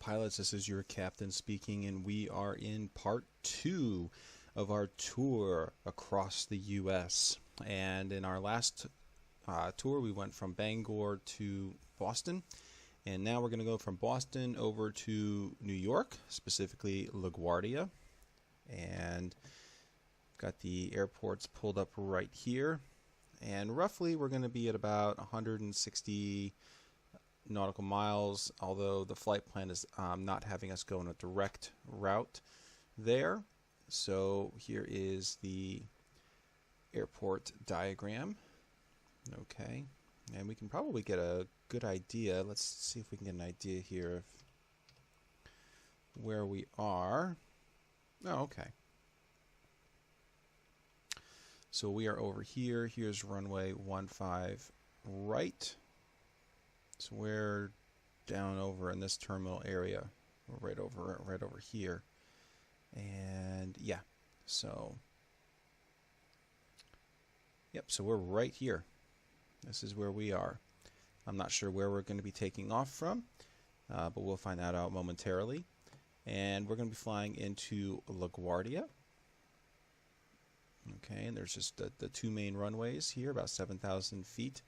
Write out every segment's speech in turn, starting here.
pilots, this is your captain speaking, and we are in part 2 of our tour across the US. And in our last tour, we went from Bangor to Boston, and now we're going to go from Boston over to New York, specifically LaGuardia. And got the airports pulled up right here, and roughly we're going to be at about 160 nautical miles, although the flight plan is not having us go in a direct route there. So here is the airport diagram. Okay, and we can probably get a good idea. Let's see if we can get an idea here of where we are. Oh, okay. So we are over here. Here's runway 15 right. So we're down over in this terminal area. We're right over here. And yeah, so yep, so we're right here. This is where we are. I'm not sure where we're going to be taking off from, but we'll find that out momentarily. And we're going to be flying into LaGuardia. Okay, and there's just the two main runways here, about 7,000 feet.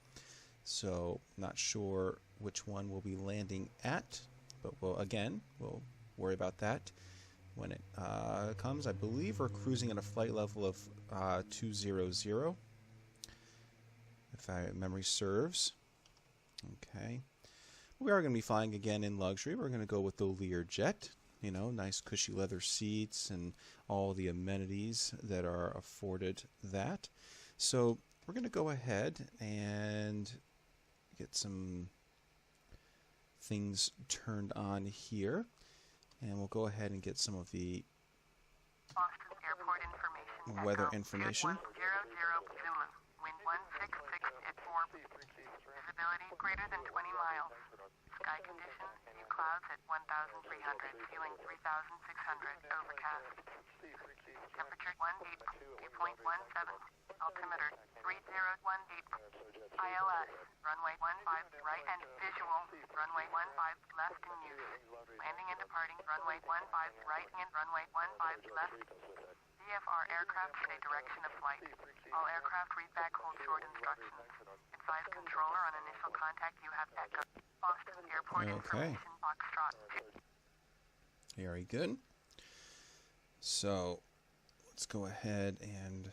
So not sure which one we'll be landing at, but we'll worry about that when it comes. I believe we're cruising at a flight level of 200, if memory serves. Okay, we are going to be flying again in luxury. We're going to go with the Learjet. You know, nice cushy leather seats and all the amenities that are afforded that. So we're going to go ahead and get some things turned on here, and we'll go ahead and get some of the Boston Airport information. weather information. 100 Zulu. Wind 166 at 4. Visibility greater than 20 miles. Sky conditions, few clouds at 1,300, ceiling 3,600, overcast. Temperature 1 dew.17, altimeter 3018. ILS, runway 15 right and visual, runway 15 left in use. Landing and departing, runway 15 right and runway 15 left. VFR aircraft say direction of flight. All aircraft read back hold short instructions. Advise controller on initial contact you have echo. Boston Airport information, Foxtrot. Very good. So let's go ahead and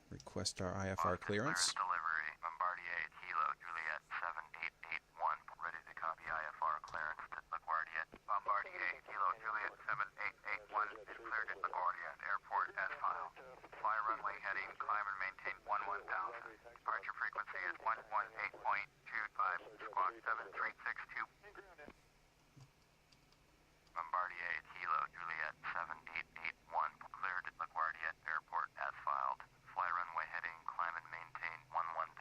request our IFR clearance. Delivery, Bombardier, Kilo, Juliet, 7881, ready to copy IFR clearance to LaGuardia. Bombardier, Kilo, Juliet, 7881, is cleared at LaGuardia Airport as filed. Fly runway heading, climb and maintain 11,000. Departure frequency is 118.25, squawk 7362. Bombardier, Kilo, Juliet, 7881, cleared at LaGuardia Airport as filed. Fly runway heading, climb and maintain 11,000.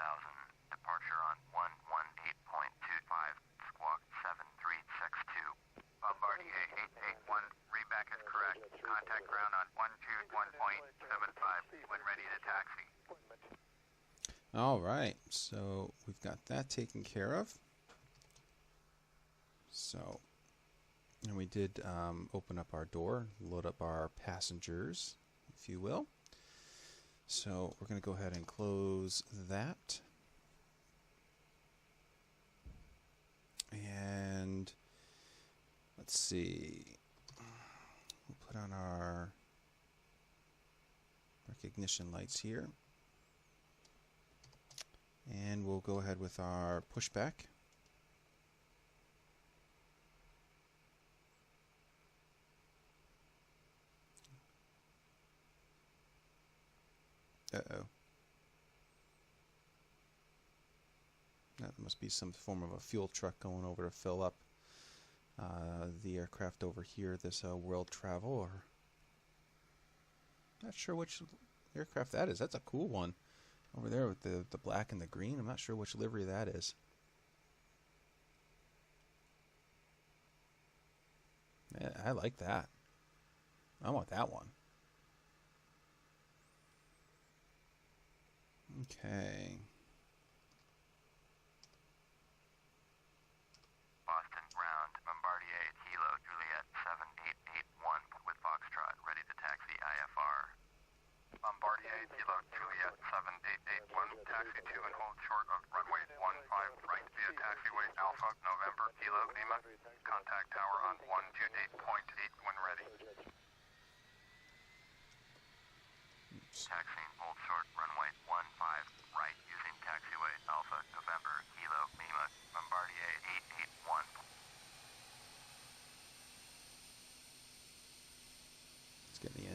Departure on 118.25, squawk 7362. Bombardier 881, readback is correct. Contact ground on 121.75 when ready to taxi. All right, so we've got that taken care of. So, and we did open up our door, load up our passengers, if you will. So we're going to go ahead and close that. And let's see. We'll put on our recognition lights here. And we'll go ahead with our pushback. Uh-oh. That must be some form of a fuel truck going over to fill up the aircraft over here, this World Travel, or not sure which aircraft that is. That's a cool one over there with the black and the green. I'm not sure which livery that is. Yeah, I like that. I want that one. Okay. Boston ground, Bombardier, Kilo, Juliet,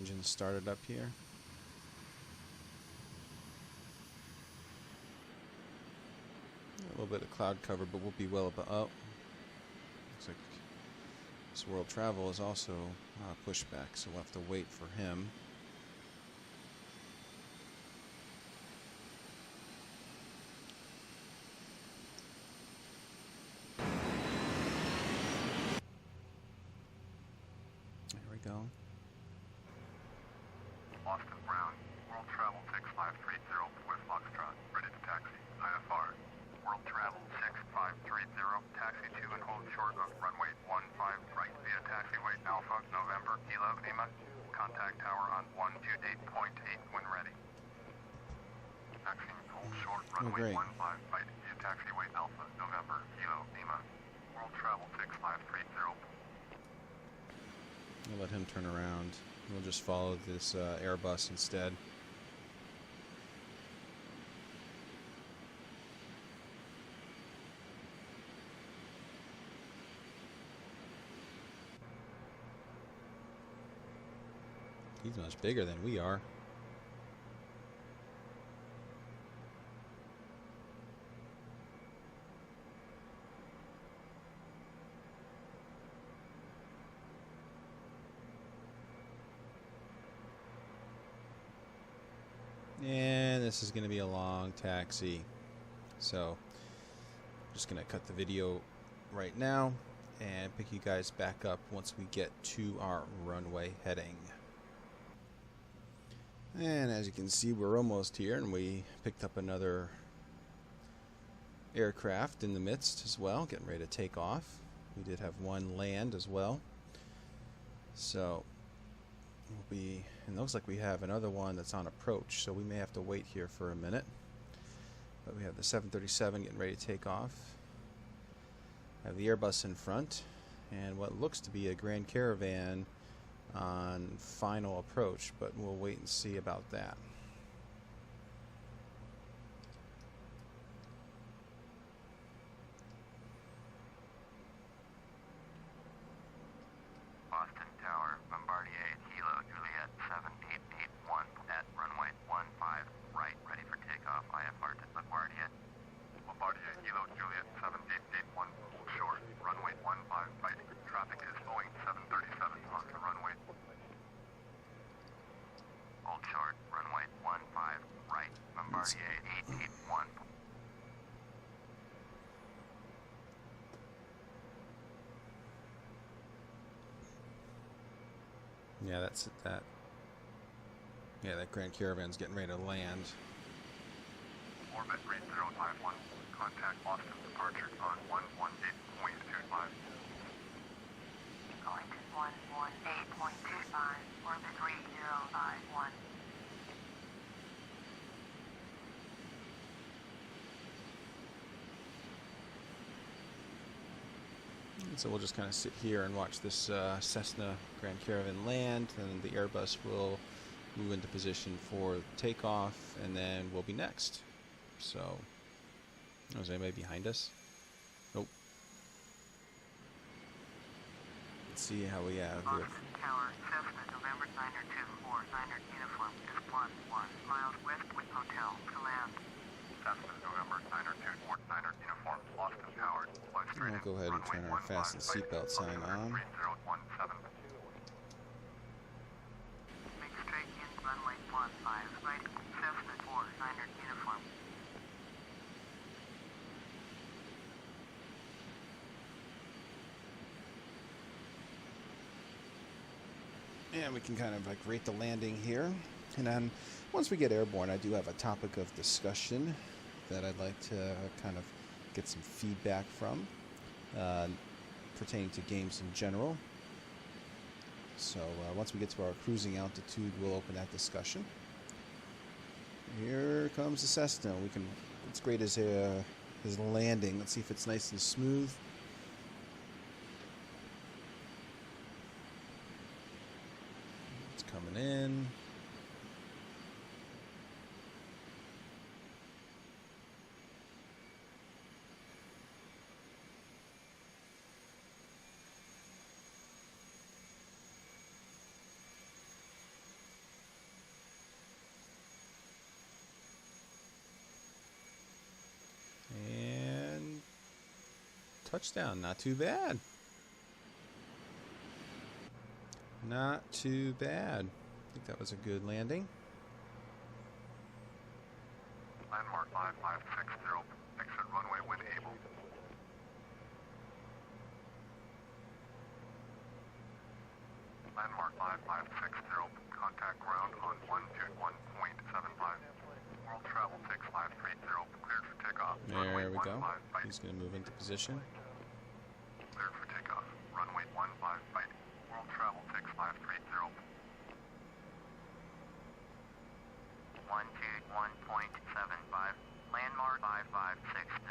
engine started up here. A little bit of cloud cover, but we'll be well above. Oh, looks like this world travel is also pushed back, so we'll have to wait for him. There we go. Austin Brown, World Travel 6530 with Foxtrot, ready to taxi. IFR. World Travel 6530, taxi to and hold short of runway 15 right via taxiway Alpha, November, Kilo, Lima. Contact tower on 128.8 when ready. Taxi, hold short, runway 15 right via taxiway Alpha, November, Kilo, Lima. World Travel 6530. We'll let him turn around. We'll just follow this Airbus instead. He's much bigger than we are. And this is going to be a long taxi. So, I'm just going to cut the video right now and pick you guys back up once we get to our runway heading. And as you can see, we're almost here, and we picked up another aircraft in the midst as well, getting ready to take off. We did have one land as well. So, we'll be, and it looks like we have another one that's on approach, so we may have to wait here for a minute. But we have the 737 getting ready to take off. Have the Airbus in front, and what looks to be a Grand Caravan on final approach, but we'll wait and see about that. Boston Tower, Bombardier, Kilo, Juliet 7881 at runway 15 right, ready for takeoff. IFR to LaGuardia. Bombardier, Kilo, Juliet 7881, hold short, runway 15 right. Traffic is Boeing 737 on the runway. Hold short, runway 15 right. Bombardier 881. Yeah, that's that. Yeah, that Grand Caravan's getting ready to land. Orbit 3051. Contact Boston departure on 118.25. Going to 118.25, orbit 3051. So we'll just kind of sit here and watch this Cessna Grand Caravan land, and the Airbus will move into position for takeoff, and then we'll be next. So, oh, is anybody behind us? Nope. Let's see how we have here. Boston Tower, Cessna, November Niner 24, Niner uniform is 11 miles west with hotel to land. Cessna, November 924, Niner uniform, Boston Tower. We'll go ahead and turn our fasten seatbelt sign on. 3017. Make straight in runway 15 right, Cessna 4, Niner uniform. And we can kind of like rate the landing here. And then once we get airborne, I do have a topic of discussion that I'd like to kind of get some feedback from pertaining to games in general. So once we get to our cruising altitude, we'll open that discussion. Here comes the Cessna. What's great is his landing. Let's see if it's nice and smooth. It's coming in. touchdown. Not too bad. Not too bad. I think that was a good landing. Landmark 5560, exit runway when able. Landmark 5560, contact ground on 121.75. World travel 6530, cleared for takeoff. There we go. 15 right. He's going to move into position. Cleared for takeoff. Runway 15 right. World travel 6530. 121.75. Landmark 5560.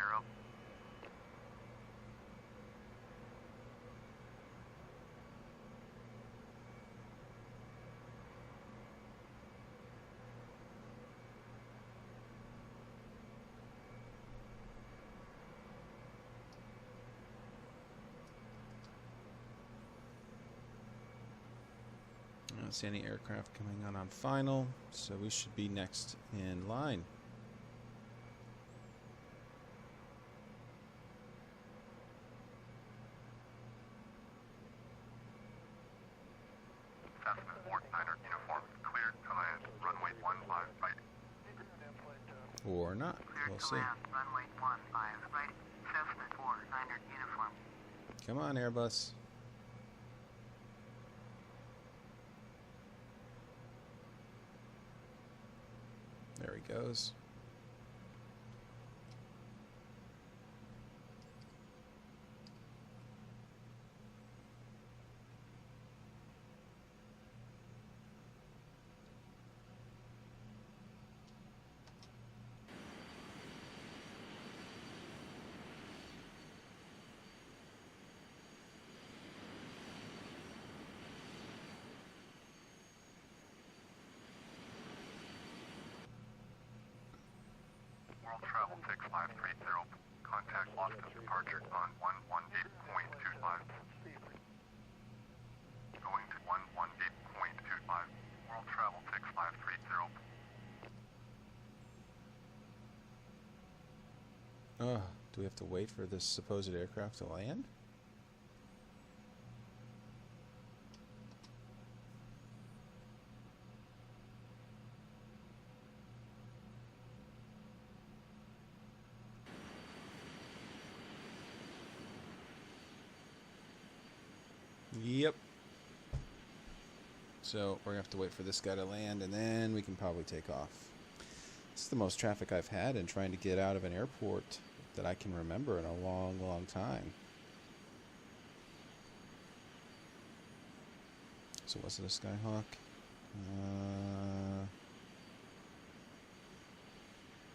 I don't see any aircraft coming on final, so we should be next in line. Cessna Fort Niner uniform cleared to land. Runway 15 right. Or not. Cleared We'll to see. land, runway 15 right. Cessna 49er uniform. Come on, Airbus. There he goes. World travel 6530. Contact Austin departure on 118.25. Going to 118.25. World travel 6530. Do we have to wait for this supposed aircraft to land? Yep. So we're gonna have to wait for this guy to land, and then we can probably take off. This is the most traffic I've had in trying to get out of an airport that I can remember in a long, long time. So was it a Skyhawk?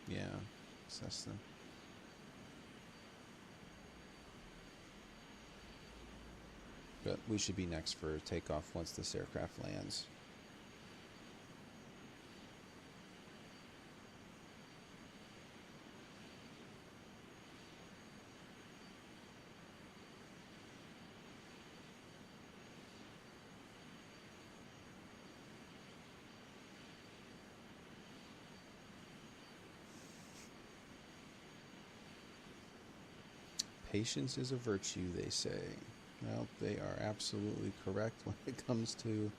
Yeah, Cessna. But we should be next for takeoff once this aircraft lands. Patience is a virtue, they say. Well, they are absolutely correct when it comes to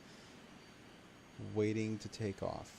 waiting to take off.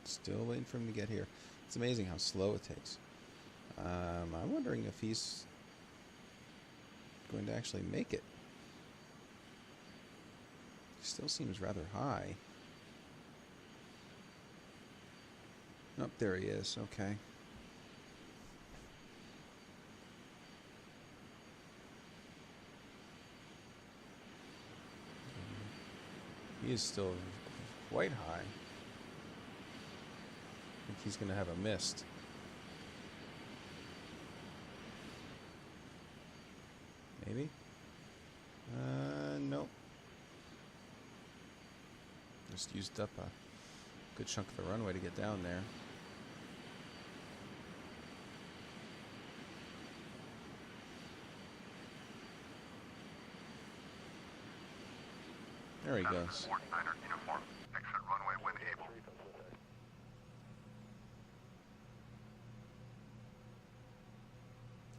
Still waiting for him to get here. It's amazing how slow it takes. I'm wondering if he's going to actually make it. He still seems rather high. Oh, there he is. Okay. He is still quite high. think he's going to have a mist. Maybe? Nope. Just used up a good chunk of the runway to get down there. There he goes. Uniform. Exit runway when able.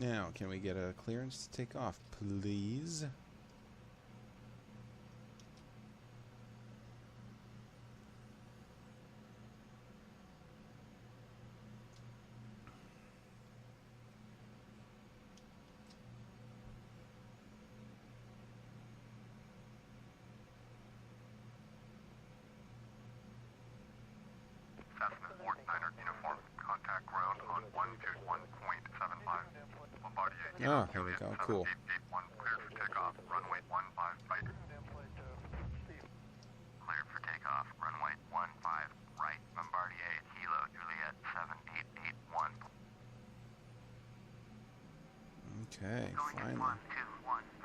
Now, can we get a clearance to take off, please? Cessna 49er uniform. Contact ground on 121.75. Laguardia. Ah, here we go. Cool. 7881 cleared for takeoff. Runway 15 right. Cleared for takeoff. Runway 15 right. Bombardier Kilo Juliet 7881. Okay, Going at finally.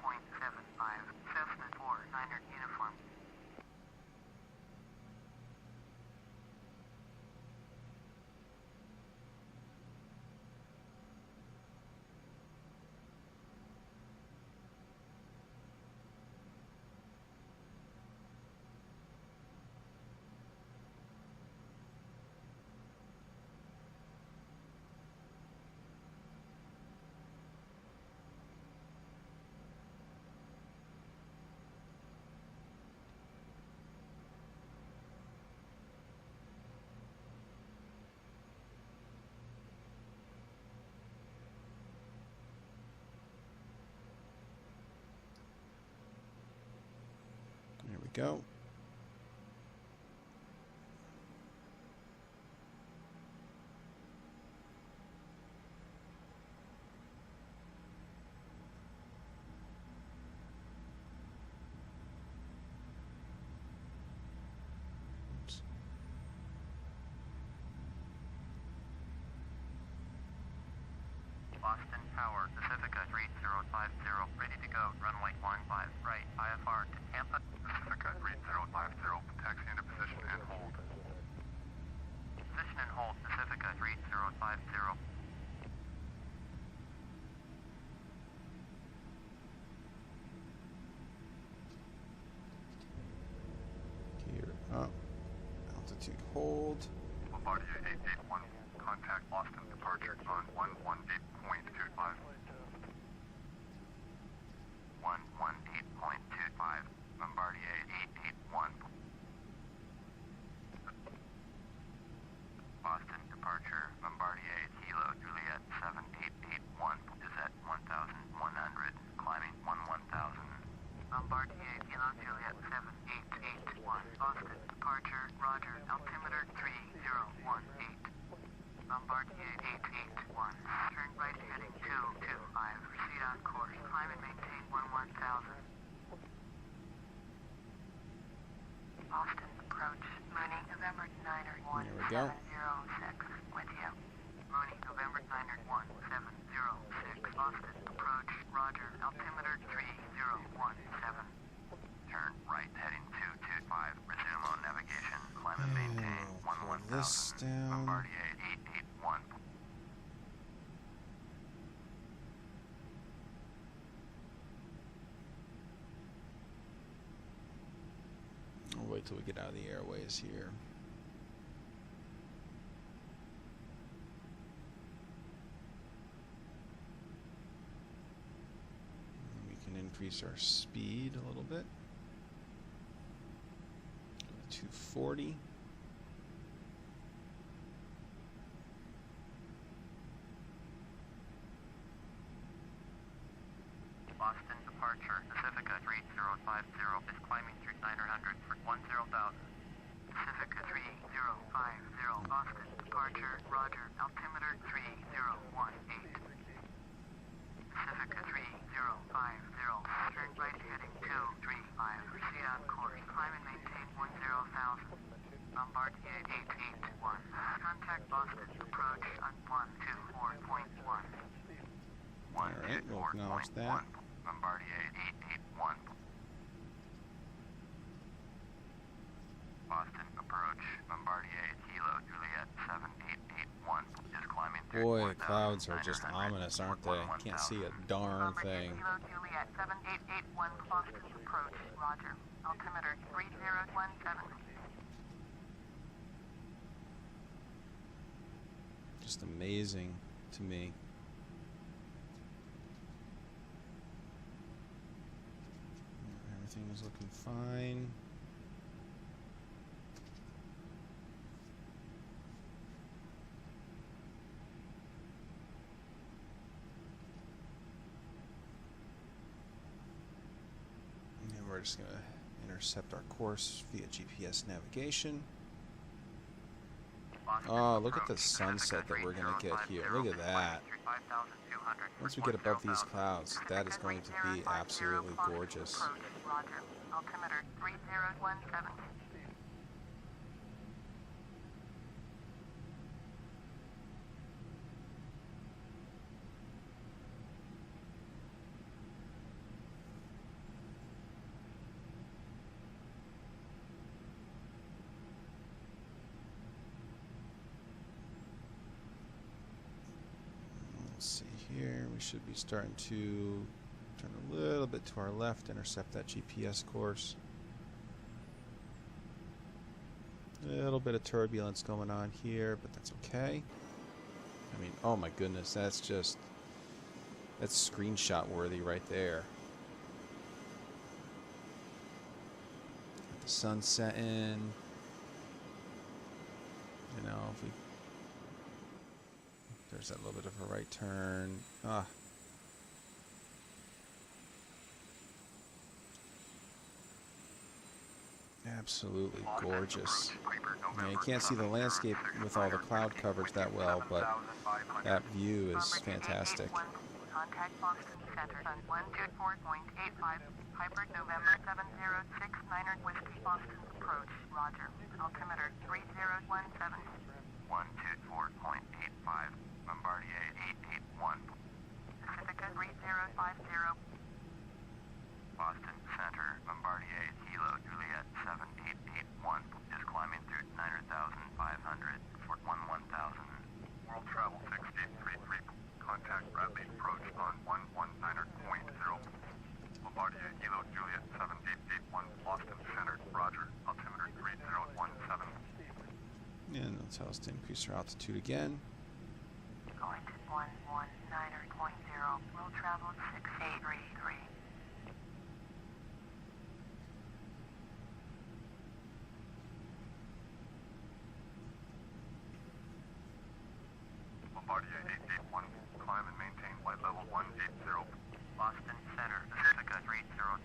121.75. Cessna 49er uniform. There we go. Oops. Boston Tower, Pacifica 3050, ready to go. Runway 15 right. IFR to Tampa. Pacifica 3050, taxi into position and hold. Position and hold, Pacifica 3050. Gear up. Altitude hold. Laguardia 881, contact Boston departure on 118.25. 118.25, Bombardier 881. Boston departure, Bombardier Kilo Juliet 7881 is at 1,100, climbing 1000. Bombardier Kilo Juliet 7881. Boston departure. Roger. Altimeter 3018. Bombardier 881. Turn right heading 225. Proceed on course. Climb and maintain 1000. Boston approach. Mooney November 9er There we go. 1706. With you. Mooney November 9er 1706. Boston approach. Roger. Altimeter 3017. Turn right heading 225, resume on navigation, climb and maintain Pull 11,000. this down. Bombardier 881. I'll wait till we get out of the airways here. We can increase our speed a little bit. 240. Boston departure, Pacifica 3050 is climbing through 900 for 10,000. Pacifica 3050. Boston departure. Roger. Altimeter 3018. Pacifica 3050. Turn right heading 235. Proceed on course. Climb and maintain 10,000. Bombardier 881. Contact Boston Acknowledge that. Bombardier 881. Boston approach. Bombardier Kilo Juliet 7881 is climbing through. Boy, clouds are just ominous, aren't they? Can't see a darn thing. Kilo Juliet 7881 Boston approach. Roger. Altimeter 3017. Just amazing to me. Everything is looking fine. And we're just going to intercept our course via GPS navigation. Oh, look at the sunset that we're going to get here. Look at that. Once we get above these clouds, that is going to be absolutely gorgeous. Roger. Altimeter 3017. Let's see here. We should be starting to turn a little bit to our left, intercept that GPS course. A little bit of turbulence going on here, but that's okay. I mean, oh my goodness, that's screenshot worthy right there. Got the sun setting. You know, if we there's that little bit of a right turn. Ah. Absolutely gorgeous. Yeah, you can't see the landscape with all the cloud coverage that well, but that view is fantastic. Contact Boston Center on 124.85. Hybrid November 7069er Whiskey Boston approach. Roger. Altimeter 3017. 124.85. Bombardier 881. Pacifica 3050. Boston Center. Bombardier Kilo Juliet 7881 is climbing through 9,500 for 1000. World travel 6833. Contact Bradley approach on 119.0. Bombardier Kilo Juliet 7881 Boston Center. Roger. Altimeter 3017. And it'll tell us to increase our altitude again. Going to 119.0. World travel 6833. Laguardia 881, climb and maintain flight level 180. Boston Center, Pacifica 3050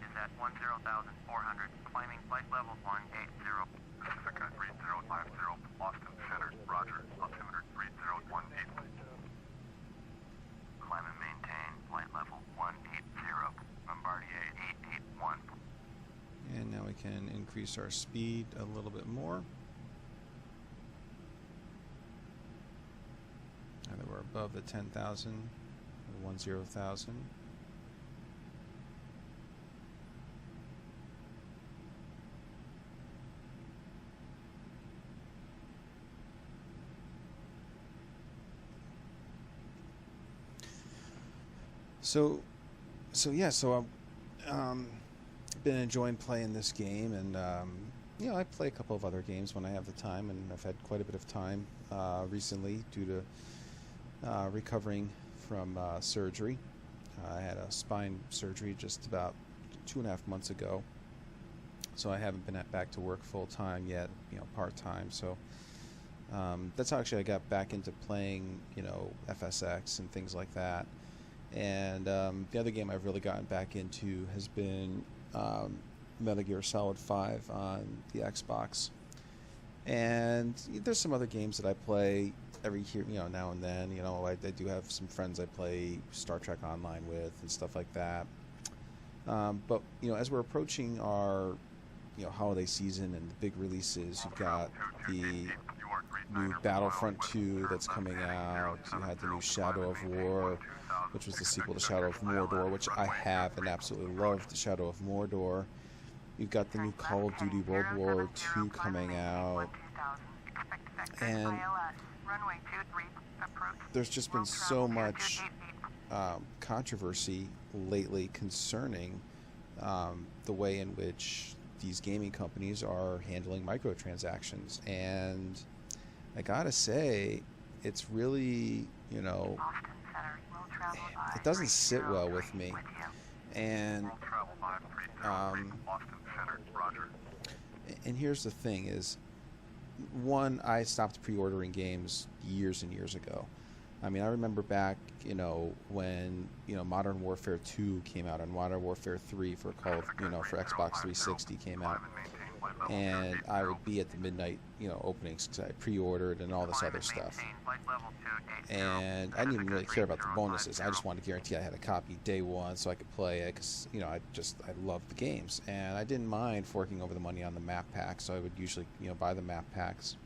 is at 10,400, climbing flight level 180. Pacifica 3050, Boston Center, Roger, altimeter 3018. Climb and maintain flight level 180, Bombardier 881. And now we can increase our speed a little bit more. Now that we're above the 10,000, the 10,000. So I've been enjoying playing this game, and you know, I play a couple of other games when I have the time, and I've had quite a bit of time recently due to recovering from surgery. I had a spine surgery just about 2.5 months ago, so I haven't been back to work full time yet, you know, part time. So that's how actually I got back into playing, you know, FSX and things like that. And the other game I've really gotten back into has been Metal Gear Solid 5 on the Xbox. And there's some other games that I play every year, you know, now and then. You know, I do have some friends I play Star Trek Online with and stuff like that. But you know, as we're approaching our, you know, holiday season and the big releases, you've got the new Battlefront 2 that's coming out. You had the new Shadow of War which was the sequel to Shadow of Mordor, which I have and absolutely loved Shadow of Mordor. You've got the new Call of Duty World War II coming out, and there's just been so much controversy lately concerning the way in which these gaming companies are handling microtransactions, and I gotta say, it's really, you know, it doesn't sit well with me. And and here's the thing is, one, I stopped pre-ordering games years and years ago. I mean, I remember back, you know, when, you know, Modern Warfare 2 came out and Modern Warfare 3 for for Xbox 360 came out. And I would be at the midnight, you know, openings because I pre-ordered and all this other stuff. And I didn't even really care about the bonuses. I just wanted to guarantee I had a copy day one so I could play it because, you know, I loved the games. And I didn't mind forking over the money on the map packs, so I would usually, you know, buy the map packs.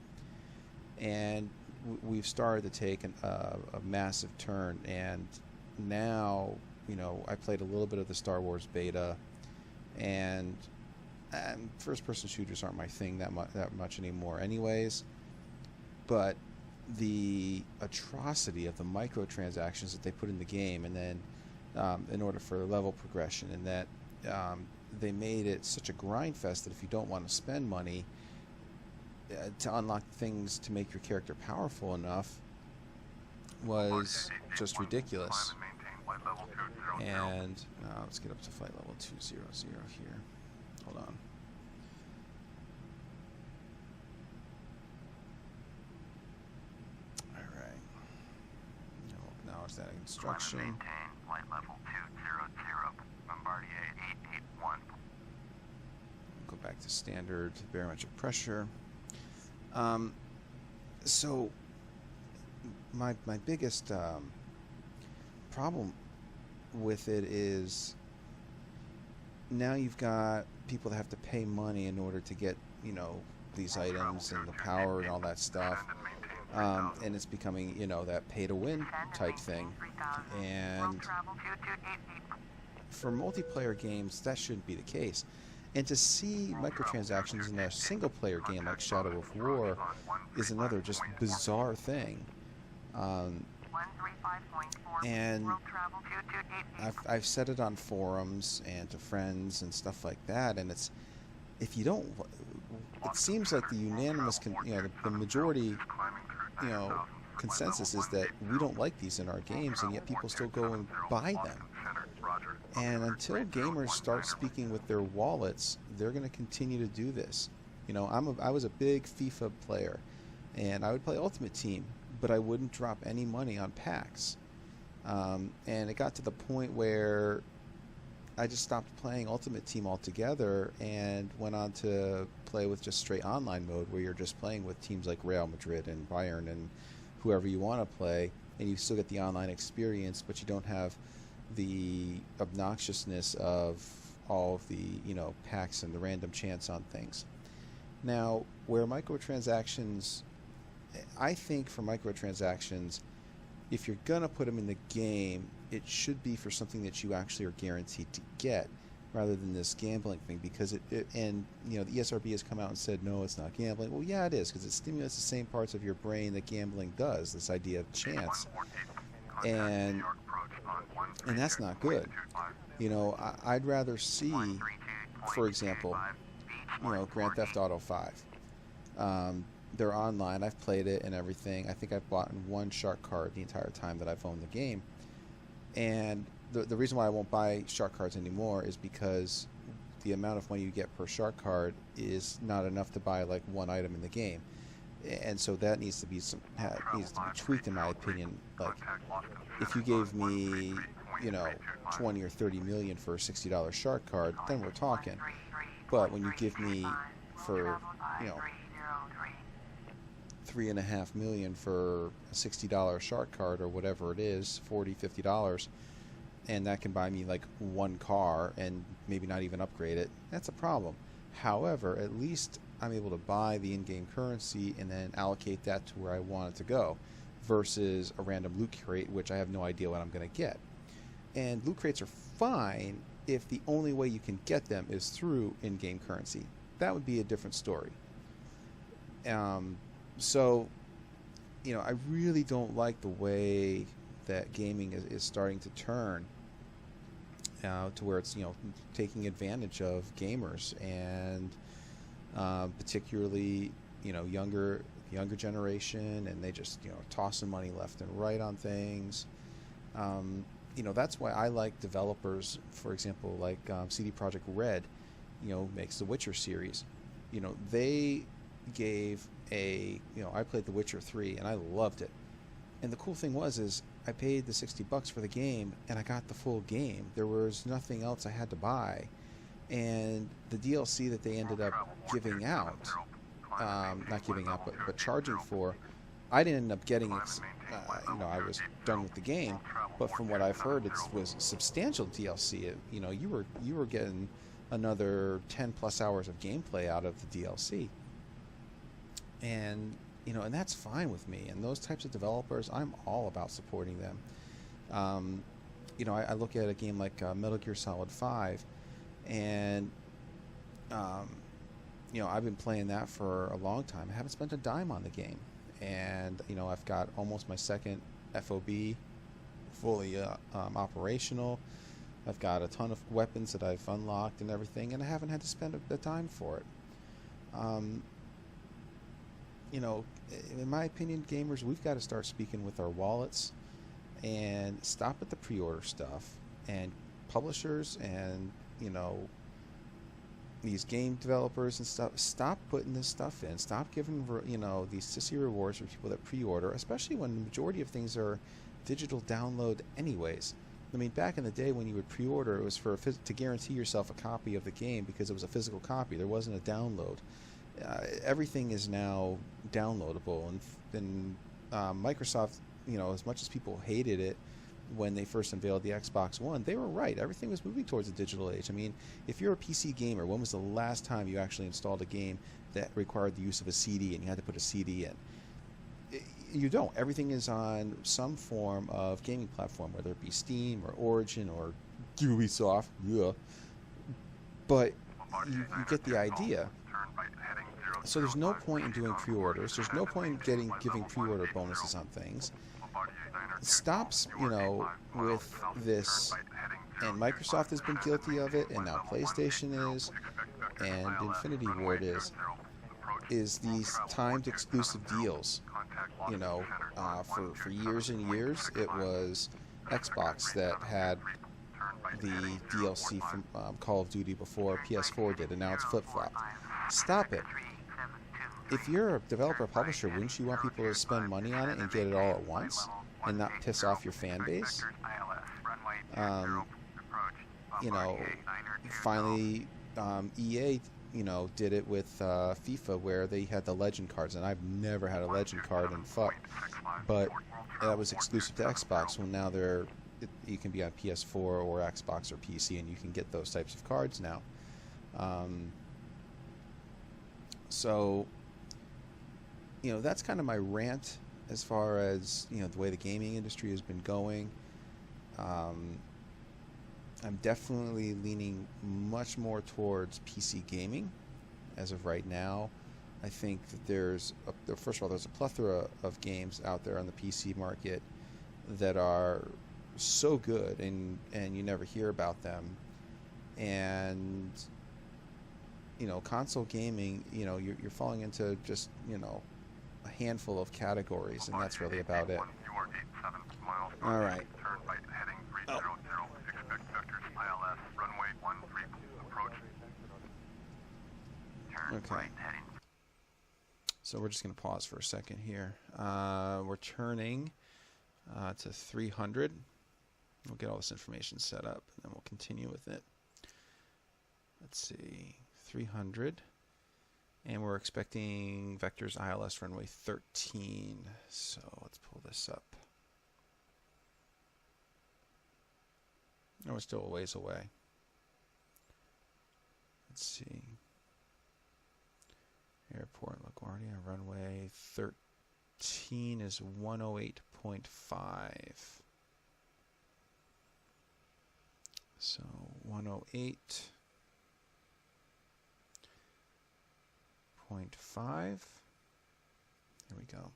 And we've started to take a massive turn. And now, you know, I played a little bit of the Star Wars beta, and first-person shooters aren't my thing that much anymore anyways, but the atrocity of the microtransactions that they put in the game, and then in order for level progression, and that they made it such a grind fest that if you don't want to spend money to unlock things to make your character powerful enough, was just ridiculous. And let's get up to flight level 200 here. Hold on. All right. Now it's that instruction. Maintain flight level 200, Laguardia 881. Go back to standard barometric pressure. So my biggest problem with it is now you've got people that have to pay money in order to get, you know, these items and the power and all that stuff, and it's becoming, you know, that pay to win type thing. And for multiplayer games, that shouldn't be the case. And to see microtransactions in a single player game like Shadow of War is another just bizarre thing. And I've said it on forums and to friends and stuff like that, and it's, if you don't, it seems like the unanimous, the majority, you know, consensus is that we don't like these in our games, and yet people still go and buy them. And until gamers start speaking with their wallets, they're going to continue to do this. You know, I was a big FIFA player, and I would play Ultimate Team, but I wouldn't drop any money on packs. And it got to the point where I just stopped playing Ultimate Team altogether and went on to play with just straight online mode, where you're just playing with teams like Real Madrid and Bayern and whoever you want to play, and you still get the online experience, but you don't have the obnoxiousness of all of the, you know, packs and the random chance on things. Now, where microtransactions, I think for microtransactions, if you're going to put them in the game, it should be for something that you actually are guaranteed to get, rather than this gambling thing, because and, you know, the ESRB has come out and said, no, it's not gambling. Well, yeah, it is, because it stimulates the same parts of your brain that gambling does, this idea of chance. And that's not good. You know, I'd rather see, for example, you know, Grand Theft Auto 5. They're online. I've played it and everything. I think I've bought one shark card the entire time that I've owned the game. And the reason why I won't buy shark cards anymore is because the amount of money you get per shark card is not enough to buy like one item in the game. And so that needs to be tweaked, in my opinion. Like, if you gave me, you know, 20 or 30 million for a $60 shark card, then we're talking. But when you give me for, you know, $3.5 million for a $60 shark card, or whatever it is, $40, $50, and that can buy me like one car and maybe not even upgrade it, that's a problem. However, at least I'm able to buy the in-game currency and then allocate that to where I want it to go, versus a random loot crate, which I have no idea what I'm going to get. And loot crates are fine if the only way you can get them is through in-game currency. That would be a different story. So, I really don't like the way that gaming is starting to turn to where it's, taking advantage of gamers and particularly, younger generation, and they just, tossing money left and right on things. That's why I like developers, for example, like CD Projekt Red, makes the Witcher series. They gave I played The Witcher 3 and I loved it. And the cool thing is I paid the $60 for the game and I got the full game. There was nothing else I had to buy. And the DLC that they ended up giving out, not giving out, but charging for, I didn't end up getting it. I was done with the game, but from what I've heard, it was substantial DLC. You were getting another 10 plus hours of gameplay out of the DLC, and and that's fine with me. And those types of developers, I'm all about supporting them. I look at a game like Metal Gear Solid 5, and I've been playing that for a long time. I haven't spent a dime on the game. And I've got almost my second FOB fully operational. I've got a ton of weapons that I've unlocked and everything, and I haven't had to spend the time for it. In my opinion, gamers, we've got to start speaking with our wallets and stop at the pre-order stuff. And publishers and these game developers and stuff, stop putting this stuff in. Stop giving these sissy rewards for people that pre-order, especially when the majority of things are digital download anyways. I mean, back in the day when you would pre-order, it was to guarantee yourself a copy of the game because it was a physical copy. There wasn't a download. Everything is now downloadable, and Microsoft, as much as people hated it when they first unveiled the Xbox One, they were right. Everything was moving towards the digital age. I mean, if you're a PC gamer, when was the last time you actually installed a game that required the use of a CD and you had to put a CD in? You don't. Everything is on some form of gaming platform, whether it be Steam or Origin or Ubisoft. Yeah. But you get the idea. So there's no point in doing pre-orders. There's no point in giving pre-order bonuses on things. Stops, with this, and Microsoft has been guilty of it, and now PlayStation is, and Infinity Ward is these timed exclusive deals. For years and years, it was Xbox that had the DLC from Call of Duty before PS4 did, and now it's flip-flopped. Stop it. If you're a developer or publisher, wouldn't you want people to spend money on it and get it all at once and not piss off your fan base? Finally, EA, did it with FIFA, where they had the legend cards, and I've never had a legend card in FUT, but that was exclusive to Xbox. Well, now you can be on PS4 or Xbox or PC, and you can get those types of cards now. So, that's kind of my rant as far as, the way the gaming industry has been going. I'm definitely leaning much more towards PC gaming as of right now. I think that first of all, there's a plethora of games out there on the PC market that are so good, and you never hear about them. And console gaming, you're falling into just a handful of categories, and that's really about it. All right. Oh. Okay. So we're just going to pause for a second here. We're turning to 300. We'll get all this information set up, and then we'll continue with it. Let's see, 300. And we're expecting Vector's ILS runway 13. So let's pull this up. Oh, we're still a ways away. Let's see. Airport LaGuardia, runway 13 is 108.5. So 108.5. There we go.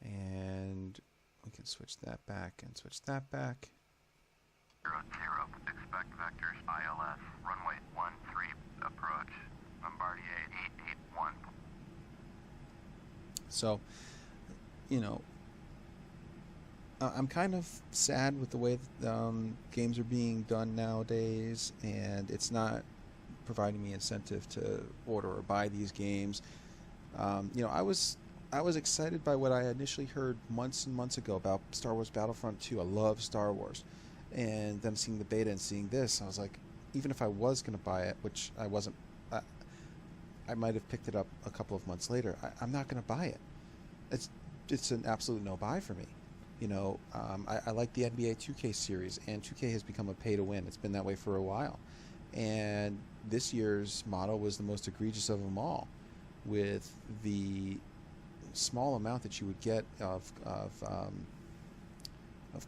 And we can switch that back and switch that back. 00. Expect vectors ILS. Runway 13 approach. Bombardier 881. So, you know, I'm kind of sad with the way that, games are being done nowadays, and it's not providing me incentive to order or buy these games. You know, I was excited by what I initially heard months and months ago about Star Wars Battlefront 2. I love Star Wars, and then seeing the beta and seeing this, I was like, even if I was going to buy it, which I wasn't, I might have picked it up a couple of months later. I'm not going to buy it. It's an absolute no buy for me. You know, I like the NBA 2K series, and 2K has become a pay to win. It's been that way for a while. And this year's model was the most egregious of them all, with the small amount that you would get of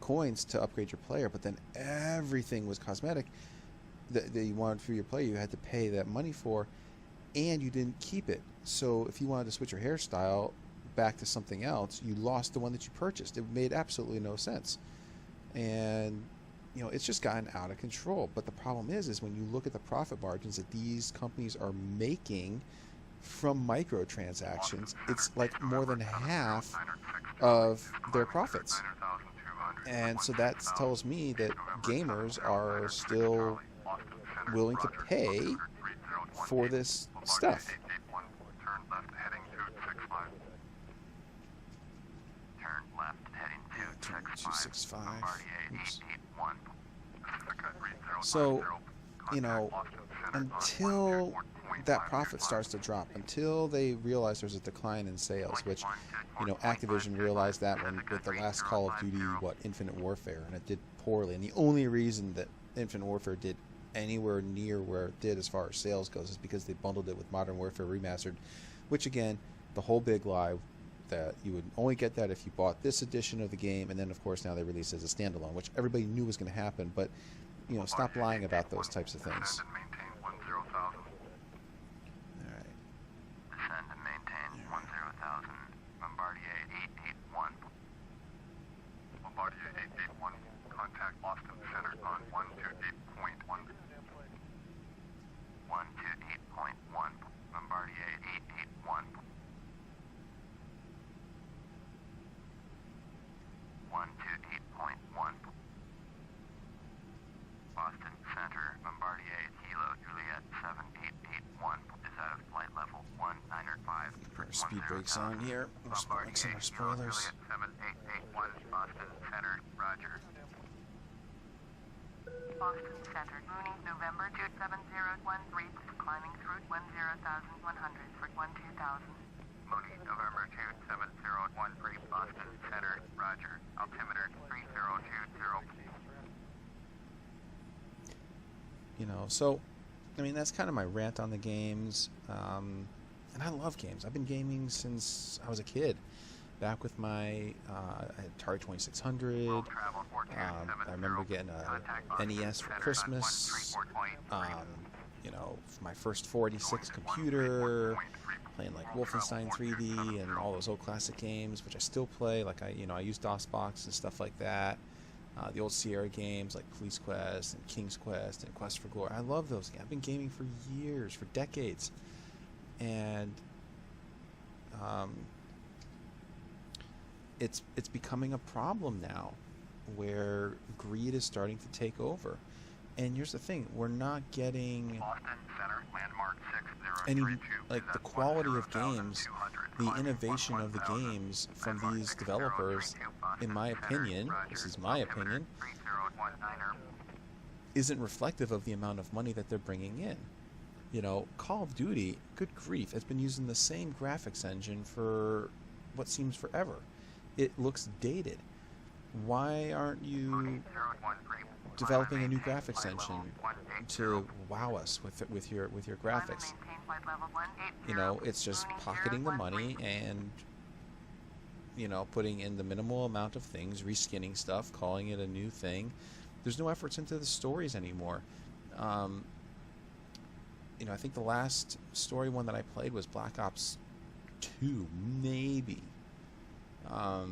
coins to upgrade your player, but then everything was cosmetic that you wanted for your player. You had to pay that money for, and you didn't keep it. So if you wanted to switch your hairstyle back to something else, you lost the one that you purchased. It made absolutely no sense. And you know, it's just gotten out of control. But the problem is when you look at the profit margins that these companies are making from microtransactions, it's like more than half of their profits. And so that tells me that gamers are still willing to pay for this stuff. Turn left heading to 65. Turn left heading to 265. Bombardier 881. So, you know, until that profit starts to drop, until they realize there's a decline in sales, which, you know, Activision realized that with the last Call of Duty, Infinite Warfare, and it did poorly. And the only reason that Infinite Warfare did anywhere near where it did as far as sales goes is because they bundled it with Modern Warfare Remastered, which, again, the whole big lie that you would only get that if you bought this edition of the game, and then, of course, now they release it as a standalone, which everybody knew was going to happen, but, you know, stop lying about those types of things. Descend and maintain 10,000. Bombardier 881. Bombardier 881. Contact Austin Center on 128.1. 128.1. Bombardier 881. 128.1. Austin Center, Bombardier Kilo Juliet 7881 is out of flight level 195. Put our speed brakes on here. Let's make some more spoilers. Juliet 7881, Austin Center, Roger. Boston Center, Mooney, November 27013, climbing through 10,100 for 12,000. Mooney, November 27013, Boston Center, Roger. Altimeter 3020. You know, so, I mean, that's kind of my rant on the games. And I love games. I've been gaming since I was a kid. Back with my Atari 2600. I remember getting a NES for Christmas. You know, my first 486 computer. Playing like Wolfenstein 3D and all those old classic games, which I still play. Like I use DOSBox and stuff like that. The old Sierra games like Police Quest and King's Quest and Quest for Glory. I love those games. I've been gaming for years, for decades. And it's becoming a problem now where greed is starting to take over. And here's the thing, we're not getting any, like, the quality of games, the innovation of the games from these developers, in my opinion, this is my opinion, isn't reflective of the amount of money that they're bringing in. You know, Call of Duty, good grief, has been using the same graphics engine for what seems forever. It looks dated. Why aren't you developing a new graphics engine to wow us with your graphics? You know, it's just pocketing the money and, you know, putting in the minimal amount of things, reskinning stuff, calling it a new thing, There's no efforts into the stories anymore. You know, I think the last story one that I played was Black Ops 2, maybe. I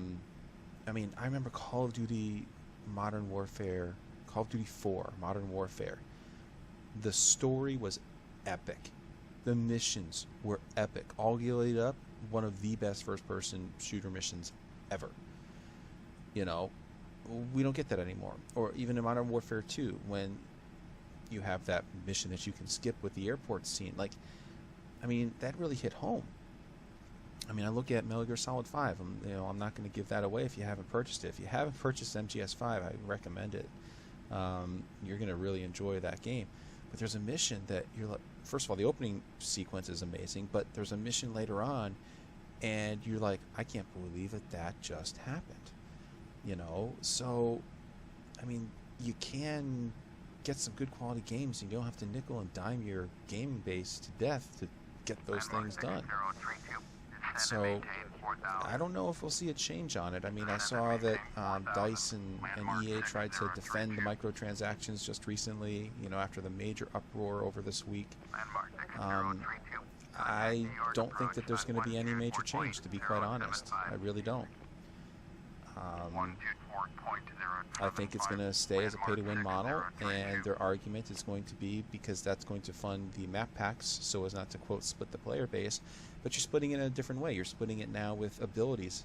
mean, I remember Call of Duty Modern Warfare, Call of Duty 4, Modern Warfare. The story was epic. The missions were epic. All gilded up, one of the best first-person shooter missions ever. You know, we don't get that anymore. Or even in Modern Warfare 2, when you have that mission that you can skip with the airport scene. Like, I mean, that really hit home. I mean, I look at Metal Gear Solid 5. I'm not going to give that away if you haven't purchased it. If you haven't purchased MGS5, I recommend it. You're going to really enjoy that game. But there's a mission that you're like, first of all, the opening sequence is amazing, but there's a mission later on, and you're like, I can't believe that just happened. You know, so, I mean, you can get some good quality games, and you don't have to nickel and dime your gaming base to death to get those things done. So I don't know if we'll see a change on it. I mean, I saw that DICE and EA tried to defend the microtransactions just recently, you know, after the major uproar over this week. I don't think that there's going to be any major change, to be quite honest. I really don't. I think it's going to stay as a pay-to-win model, and their argument is going to be because that's going to fund the map packs so as not to, quote, split the player base, but you're splitting it in a different way. You're splitting it now with abilities,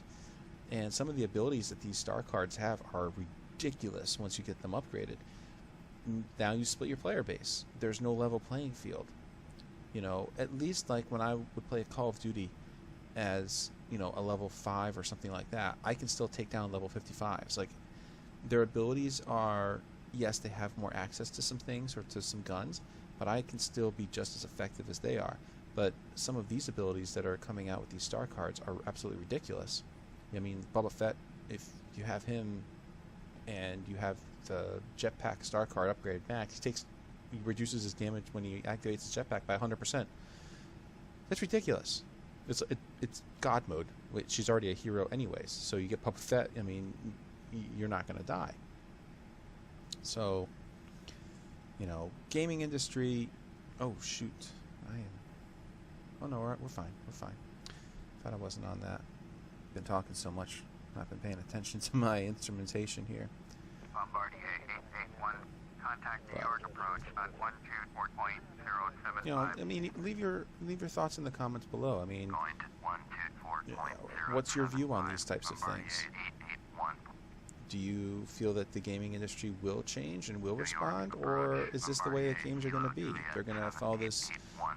and some of the abilities that these star cards have are ridiculous once you get them upgraded. Now you split your player base. There's no level playing field. You know, at least like when I would play Call of Duty as, you know, a level 5 or something like that, I can still take down level 55s. Like, their abilities are, yes, they have more access to some things or to some guns, but I can still be just as effective as they are. But some of these abilities that are coming out with these star cards are absolutely ridiculous. I mean, Boba Fett, if you have him and you have the jetpack star card upgraded max, he reduces his damage when he activates his jetpack by 100%. That's ridiculous. It's God mode. She's already a hero anyways, so you get Boba Fett, I mean, you're not going to die. So, you know, gaming industry. Oh shoot, Oh no, we're fine. We're fine. Thought I wasn't on that. Been talking so much, not been paying attention to my instrumentation here. Laguardia 881, contact New York approach on 124.075. You know, I mean, leave your thoughts in the comments below. I mean, what's your view on these types of things? Do you feel that the gaming industry will change and will respond, or is this the way that games are going to be? They're going to follow this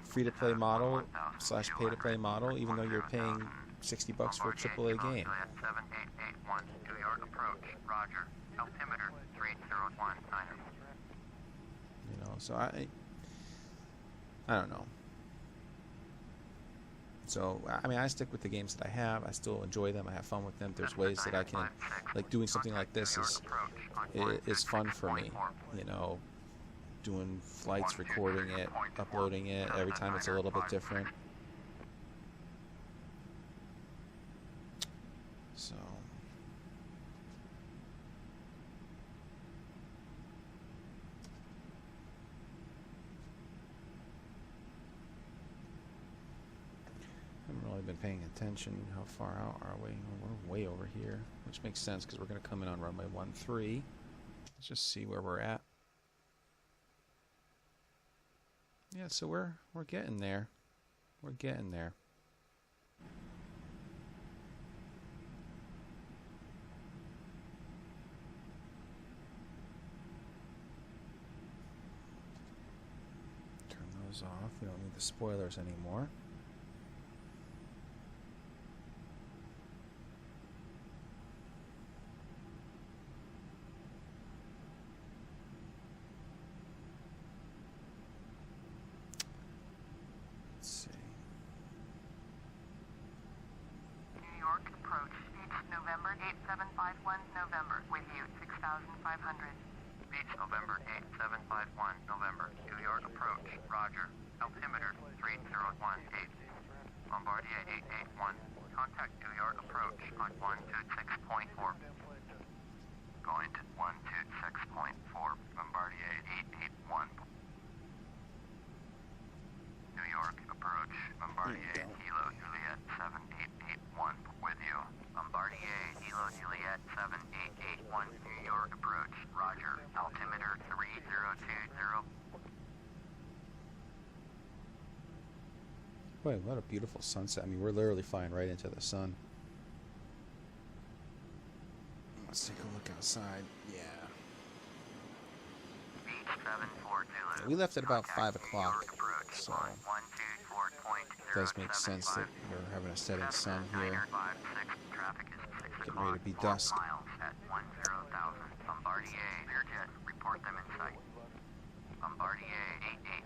free-to-play model / pay-to-play model, even though you're paying $60 for a AAA game. 7881, New York approach, Roger. Altimeter 3019. You know, so I don't know. So, I mean, I stick with the games that I have. I still enjoy them. I have fun with them. There's ways that I can, like, doing something like this is fun for me. You know, doing flights, recording it, uploading it. Every time it's a little bit different. So, haven't really been paying attention. How far out are we? We're way over here, which makes sense because we're going to come in on runway 13. Let's just see where we're at. Yeah, so we're getting there. We're getting there. Turn those off. We don't need the spoilers anymore. November 8751 November, with you 6,500. Beach November 8751 November, New York approach, Roger. Altimeter 3018. Laguardia 881, contact New York approach on 126.4. Going to 126.4. Boy, what a beautiful sunset. I mean, we're literally flying right into the sun. Let's take a look outside. Yeah. Beach 740. We left at about 5 o'clock, Approach so on 124.075. it does make sense that we're having a setting sun here. Traffic is 6 Getting ready to be o'clock, 4 dusk. miles at 10,000. Bombardier, Learjet, report them in sight. Bombardier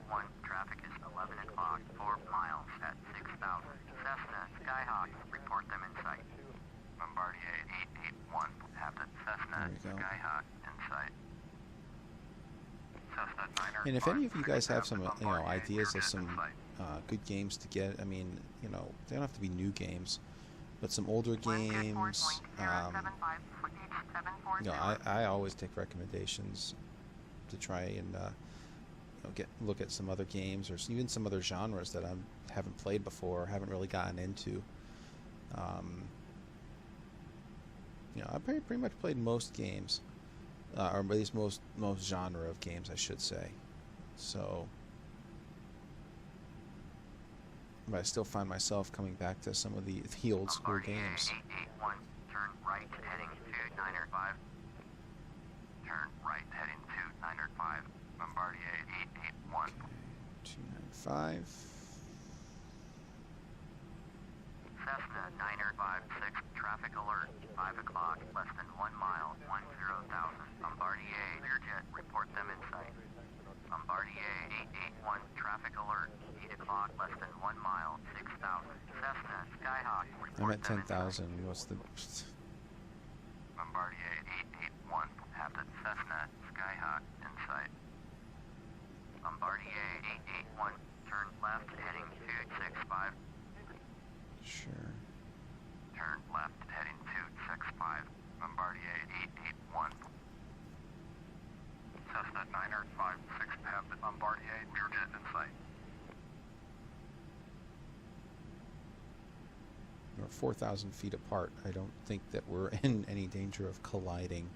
881, traffic is 11 o'clock, 4 miles at 6,000. Cessna, Skyhawk, report them in sight. Bombardier 881, have the Cessna, There we go. Skyhawk in sight. Cessna 9er, And if any of you guys have some, Bombardier, ideas of Learjet in some sight. good games to get, I mean, they don't have to be new games, but some older games. I always take recommendations to try and look at some other games or even some other genres that I haven't played before, or haven't really gotten into. I pretty much played most games, or at least most genre of games, I should say. So, but I still find myself coming back to some of the old school games. 881, turn right heading 295. Turn right heading 295. Bombardier 881. 295. Cessna 956, traffic alert, 5 o'clock, less than 1 mile, 10,000. Bombardier, Learjet, report them in sight. Bombardier 881, traffic alert, 8 o'clock, less than 1 mile, 6,000. Cessna, Skyhawk, I'm report at them in sight. 10,000. What's the... Bombardier 881, have the Cessna, Skyhawk in sight. Bombardier 881, turn left heading 265. Sure. Turn left heading 265. Bombardier 881. Cessna 9er 56, have the Bombardier Learjet in sight. We're 4,000 feet apart. I don't think that we're in any danger of colliding.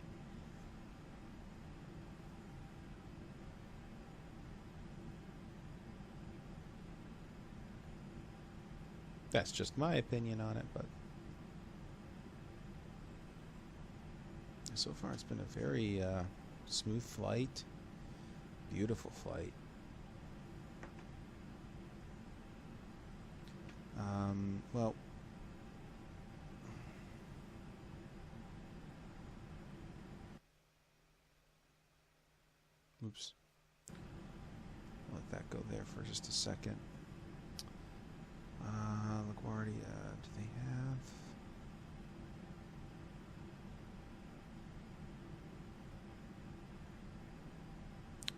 That's just my opinion on it, but so far it's been a very smooth flight, beautiful flight. Well, oops. Let that go there for just a second. LaGuardia, do they have?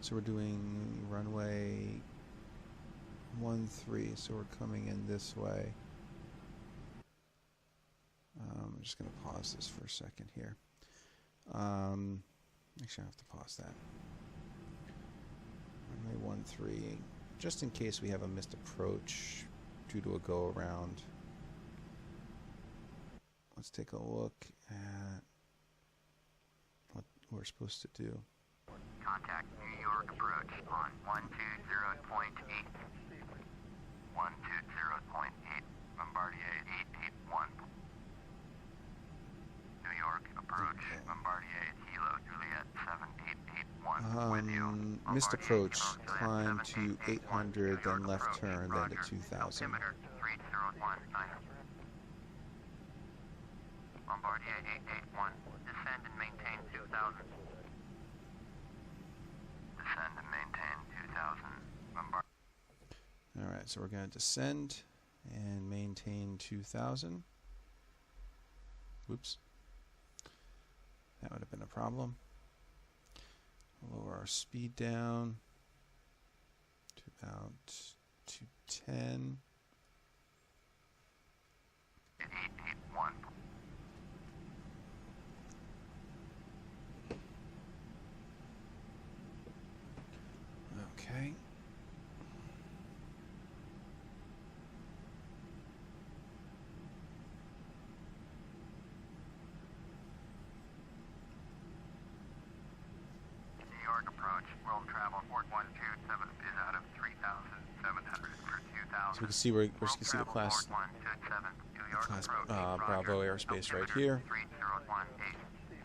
So we're doing runway 13, so we're coming in this way. I'm just going to pause this for a second here. Actually, I have to pause that. Runway 13, just in case we have a missed approach due to a go around. Let's take a look at what we're supposed to do. Contact New York approach on 120.8. 120.8. Bombardier 881. New York approach. Okay. Bombardier Kilo Juliet 7881. With you. Missed Bombardier approach, Kilo Juliet climb to 7881. 800, New then York left approach. turn, then to Roger. 2000. Altimeter 3019. Bombardier 881. Descend and maintain 2000. Descend and maintain 2000. Bombardier. Alright, so we're going to descend and maintain 2000. Whoops. That would have been a problem. Lower our speed down to about 210. 881. Okay. New York approach. World travel 4127 is out of 3,700 for 2,000. miles. So we can see we can see the class Bravo airspace right here.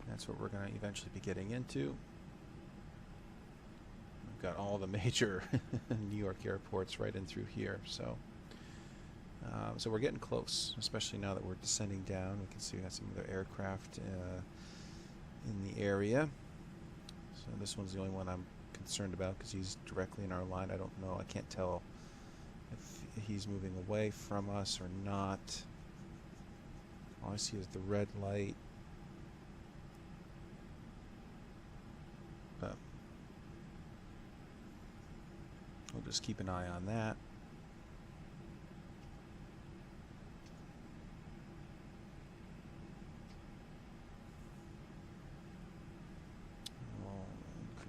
That's what we're going to eventually be getting into. We've got all the major New York airports right in through here, so so we're getting close, especially now that we're descending down. We can see we got some other aircraft in the area. So this one's the only one I'm concerned about because he's directly in our line. I don't know. I can't tell if he's moving away from us or not. All I see is the red light. But we'll just keep an eye on that.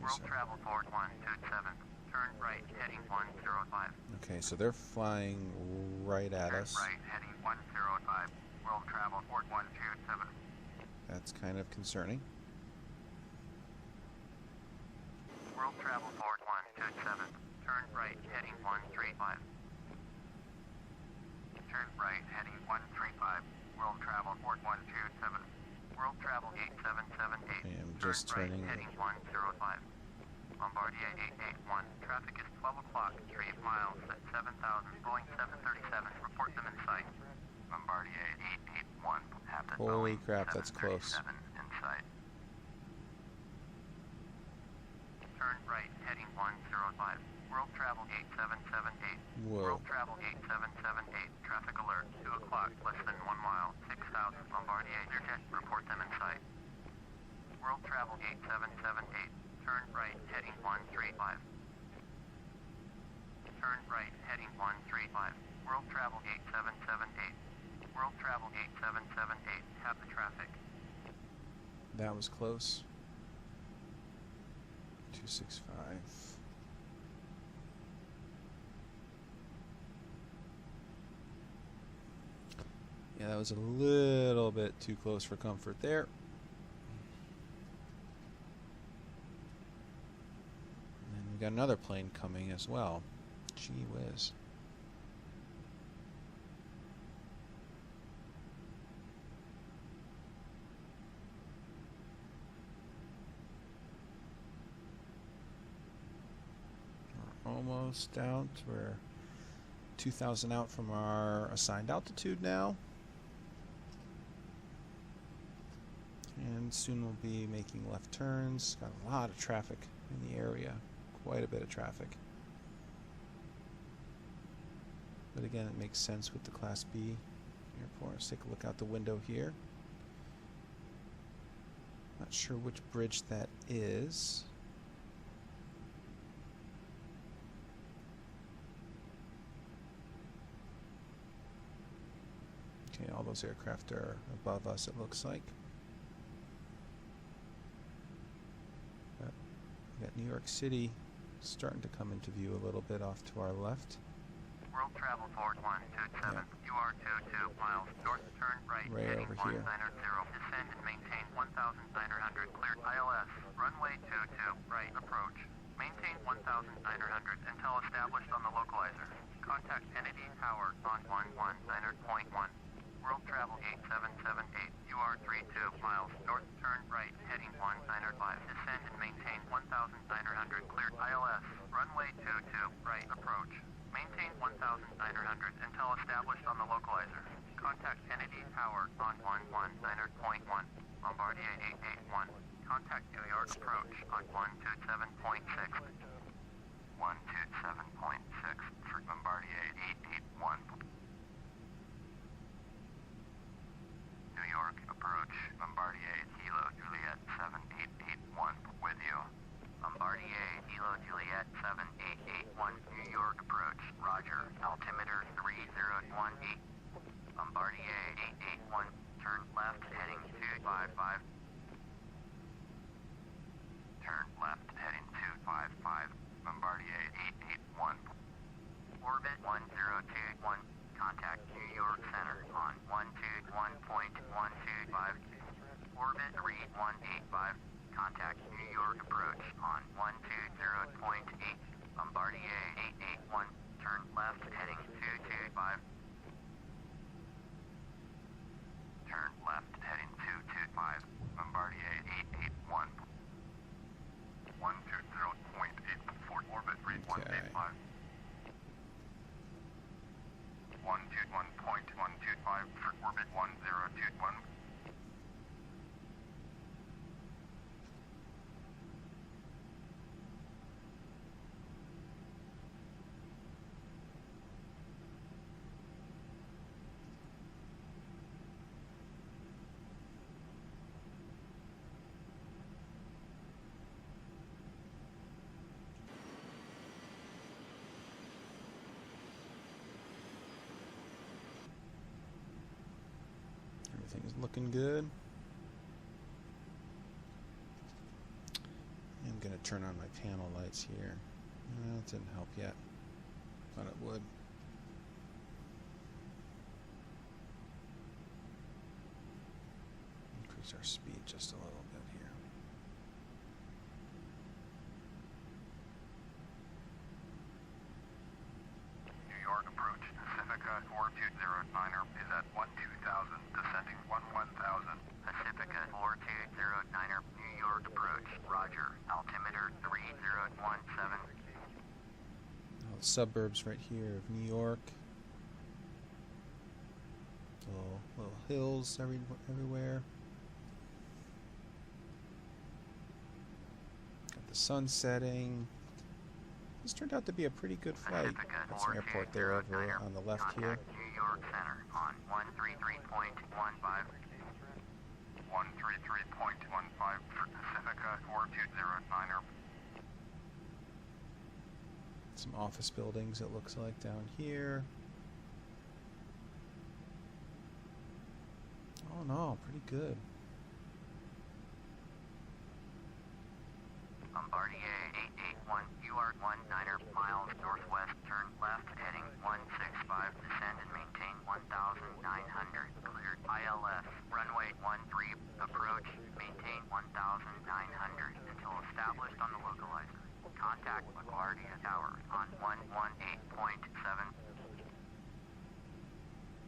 World travel forward 127. Turn right, heading 105. Okay, so they're flying right at us. Turn right, heading 105. World travel forward 127. That's kind of concerning. World travel forward 127. Turn right, heading 135. Turn right, heading 135. World travel forward 127. World travel 8778. Okay, I'm just turning. Right, heading 105. Bombardier 881. Traffic is 12 o'clock. 3 miles at 7,000. Boeing 737. Report them in sight. Bombardier 881. Have the Holy Boeing crap, that's close. 737 in sight. Turn right, heading 105. World travel 8778. Whoa. World travel 8778. Traffic alert. 2 o'clock. Less than 1 mile. 6,000. Bombardier Learjet. Report them in sight. World travel 8778. Turn right, heading 135. Turn right, heading 135. World travel 8778. World travel 8778. Have the traffic. That was close. 265. Yeah, that was a little bit too close for comfort there. And we got another plane coming as well. Gee whiz. We're almost out. We're 2,000 out from our assigned altitude now. And soon we'll be making left turns. Got a lot of traffic in the area. Quite a bit of traffic. But again, it makes sense with the Class B airport. Let's take a look out the window here. Not sure which bridge that is. Okay, all those aircraft are above us, it looks like. But we got New York City starting to come into view a little bit off to our left. World travel forward 127. You are 22 miles north. Turn right, Right heading over here. 190. Descend and maintain 1,900. Cleared ILS. Runway 22. Right. Approach. Maintain 1,900 until established on the localizer. Contact Kennedy Tower on 119.1. World travel 8778. You are 32 miles north. Turn right, heading 195. Descend and maintain 1,900. Cleared ILS. Runway 22. Right. Approach. Maintain 1,900 until established on the localizer. Contact Kennedy Tower on 119.1. Bombardier 881. Contact New York approach on 127.6. 127.6 for Bombardier 881. New York approach. Bombardier Kilo Juliet 7881 with you. Bombardier Kilo Juliet 7881. New York approach. Roger. Altimeter 3018. Bombardier 881. Turn left heading 255. Turn left heading 255. Bombardier 881. Orbit 1021. Contact New York Center on 121.125. Orbit 3185. Contact New York approach on 120.8. Bombardier 881. Turn left heading 22. Everything's looking good. I'm going to turn on my panel lights here. That didn't help yet. Thought it would. Increase our speed just a little bit here. New York approach, Pacifica 4209er is at 12,000, descending 11,000. Pacifica 4209er, New York approach, roger, altimeter 3017. The suburbs right here of New York. Little hills everywhere. Got the sun setting. This turned out to be a pretty good flight. That's an airport there over on the left here. New York Center on 133.15. 133.15 for Pacifica 4209er. Some office buildings, it looks like, down here. Oh no, pretty good. Laguardia 881, you are 19er miles northwest, turn left, heading 165, descend and maintain 1,900, cleared ILS, runway 13, approach, maintain 1,900 until established on the localizer. Contact Laguardia Tower on 118.7.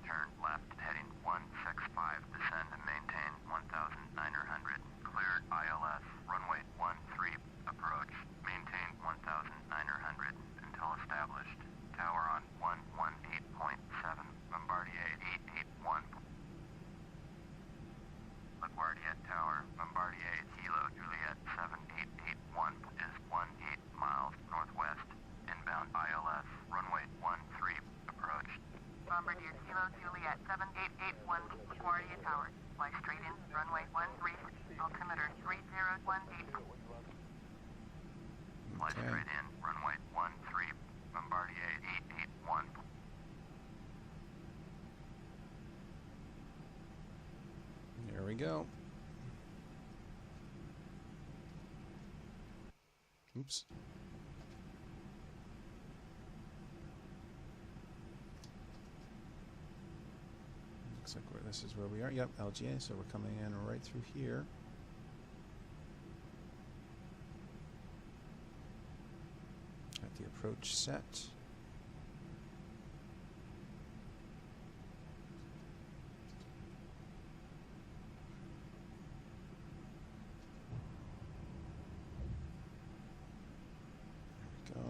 Turn left, heading 165, descend and maintain 1,900, cleared ILS, runway 13, approach, maintain 1,900 until established. Tower on 118.7, Bombardier 881. LaGuardia Tower, Bombardier Kilo Juliet 7881 is 18 miles northwest, inbound ILS, runway 13, approach. Bombardier Kilo Juliet 7881, LaGuardia Tower. Fly straight in, runway 13, altimeter 3018. Fly straight in, runway 13, Bombardier 881. There we go. Oops. Looks like this is where we are. Yep, LGA, so we're coming in right through here. Got the approach set. There we go.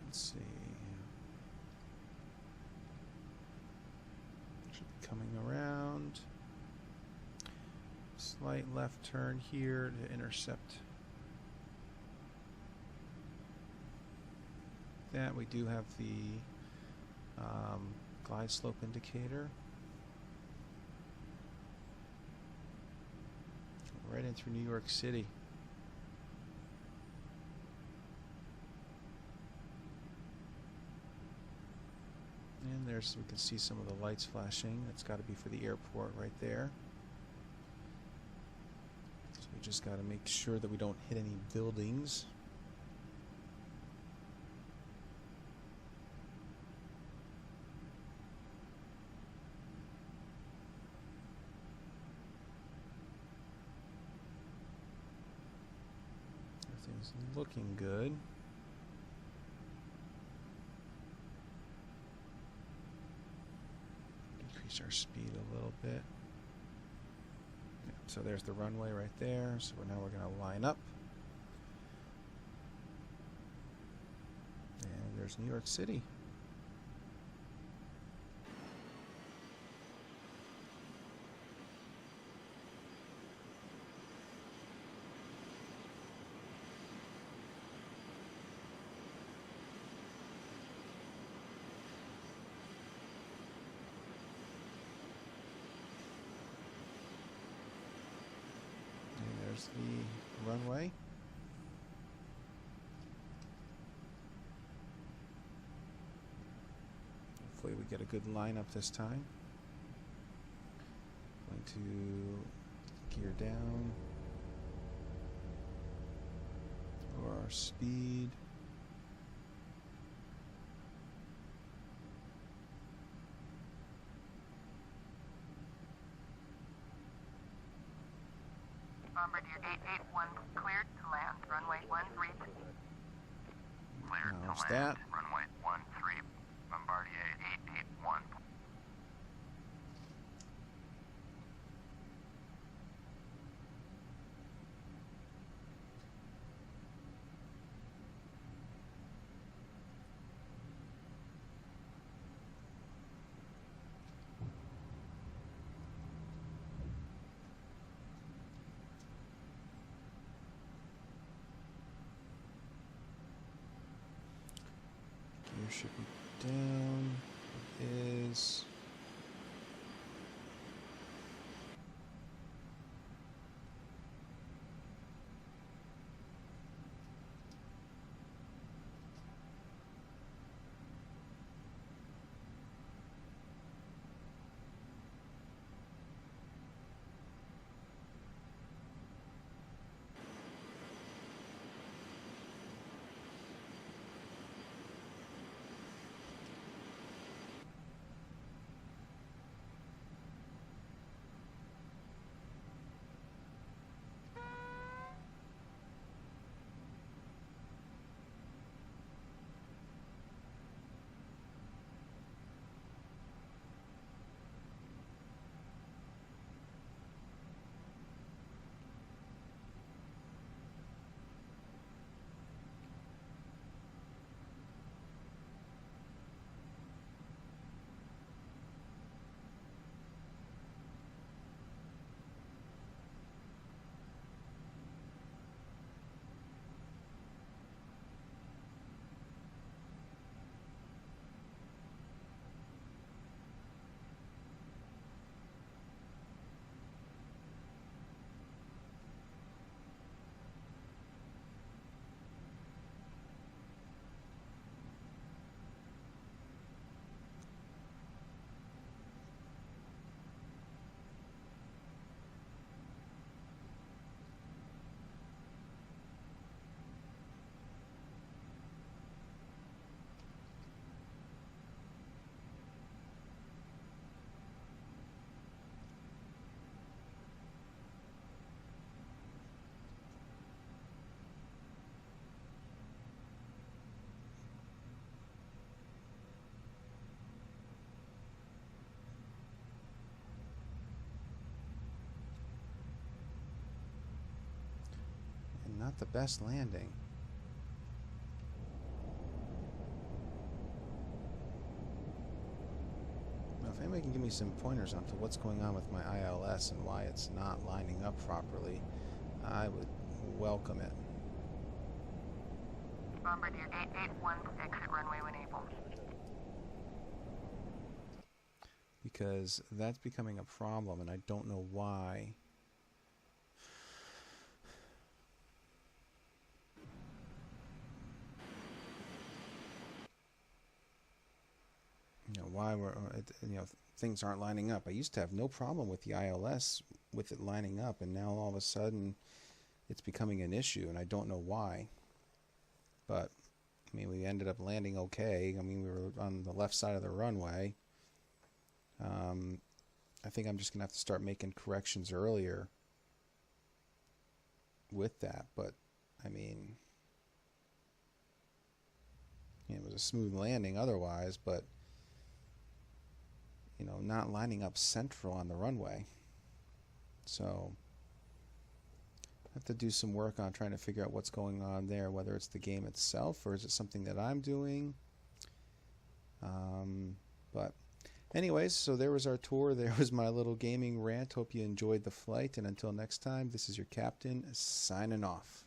Let's see. Should be coming around. Slight left turn here to intercept that. We do have the glide slope indicator. Right in through New York City. And there's, we can see some of the lights flashing. That's got to be for the airport right there. So we just got to make sure that we don't hit any buildings. Everything's looking good. Increase our speed a little bit. Yeah, so there's the runway right there. So now we're going to line up. And there's New York City. runway. Hopefully we get a good lineup this time. Going to gear down. Lower our speed. Bombardier 881 cleared to land. Runway 13. Cleared to How's land. that? Runway 13. Bombardier 881. Gear should be down. It is. Not the best landing. Now, if anybody can give me some pointers onto what's going on with my ILS and why it's not lining up properly, I would welcome it. Bombardier 881 exit runway when able. Because that's becoming a problem, and I don't know why. Why things aren't lining up. I used to have no problem with the ILS with it lining up, and now all of a sudden it's becoming an issue, and I don't know why. But I mean, we ended up landing okay. I mean, we were on the left side of the runway. I think I'm just gonna have to start making corrections earlier with that. But I mean, it was a smooth landing otherwise, but not lining up central on the runway. So I have to do some work on trying to figure out what's going on there, whether it's the game itself or is it something that I'm doing. But anyways, so there was our tour. There was my little gaming rant. Hope you enjoyed the flight, and until next time, this is your captain signing off.